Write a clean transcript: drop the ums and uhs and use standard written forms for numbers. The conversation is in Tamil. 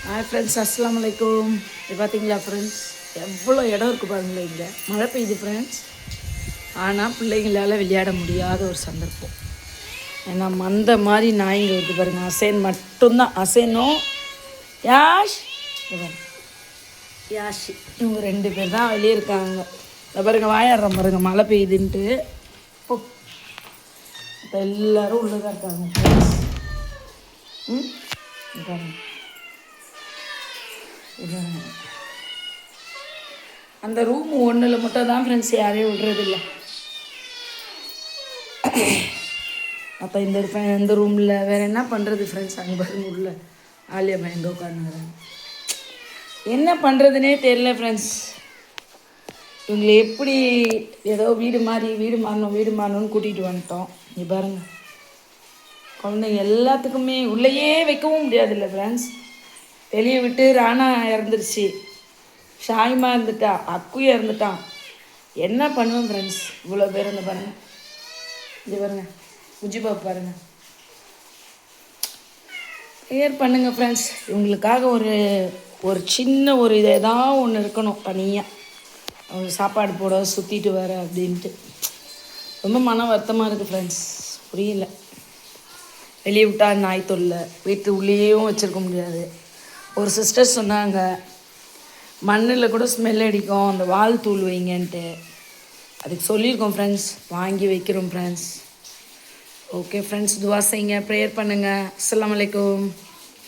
ஹாய் ஃப்ரெண்ட்ஸ், அஸ்ஸலாமு அலைக்கும். இது பார்த்தீங்களா ஃப்ரெண்ட்ஸ், எவ்வளோ இடம் இருக்குது பாருங்களேன். இங்கே மழை பெய்யுது ஃப்ரெண்ட்ஸ். ஆனால் பிள்ளைங்களால் விளையாட முடியாத ஒரு சந்தர்ப்பம். ஏன்னா மந்த மாதிரி நாய்ங்க இருக்குது பாருங்கள். அசேன் மட்டும்தான், அசேனும் யாஷ் யாஷி இவங்க 2 பேர் தான் வெளியே இருக்காங்க. இந்த பாருங்க வாயாடுறோம் பாருங்க, மழை பெய்யுதுன்ட்டு. இப்போ எல்லோரும் உள்ளே தான் இருக்காங்க ஃப்ரெண்ட்ஸ். பாருங்க அந்த ரூம் ஒன்றில் மட்டும் தான் ஃப்ரெண்ட்ஸ் யாரையும் விடுறதில்ல. அப்போ இந்த ரூமில் வேறு என்ன பண்ணுறது ஃப்ரெண்ட்ஸ்? அங்கே பாருங்க உள்ள ஆலியம்மா எங்கே உட்காந்துங்கிறாங்க. என்ன பண்ணுறதுனே தெரியல ஃப்ரெண்ட்ஸ். இவங்களை எப்படி ஏதோ வீடு மாறணும்னு கூட்டிகிட்டு வந்துட்டோம். நீ பாருங்க, குழந்தைங்க எல்லாத்துக்குமே உள்ளேயே வைக்கவும் முடியாதுல்ல ஃப்ரெண்ட்ஸ். வெளியே விட்டு ராணா இறந்துருச்சு, ஷாய்மா இருந்துட்டா, அக்குயா இருந்துட்டான். என்ன பண்ணுவேன் ஃப்ரெண்ட்ஸ்? இவ்வளோ பேர் வந்து பாருங்கள். இது பாருங்கள், முஜிபாப் பாருங்கள். ப்ரேயர் பண்ணுங்கள் ஃப்ரெண்ட்ஸ். இவங்களுக்காக ஒரு சின்ன ஒரு இது ஏதாவது ஒன்று இருக்கணும் தனியாக. அவங்க சாப்பாடு போட சுற்றிட்டு வர அப்படின்ட்டு ரொம்ப மன வருத்தமாக இருக்குது ஃப்ரெண்ட்ஸ். புரியல. வெளியே விட்டால் நாய் தொல்லை, வீட்டு உள்ளேயும் வச்சுருக்க முடியாது. ஒரு சிஸ்டர் சொன்னாங்க மண்ணில் கூட ஸ்மெல் அடிக்கும், அந்த வால் தூள் வைங்கன்ட்டு. அதுக்கு சொல்லியிருக்கோம் ஃப்ரெண்ட்ஸ், வாங்கி வைக்கிறோம் ஃப்ரெண்ட்ஸ். ஓகே ஃப்ரெண்ட்ஸ், துவா செய்யுங்க, ப்ரேயர் பண்ணுங்கள். அஸ்ஸலாமு அலைக்கும்.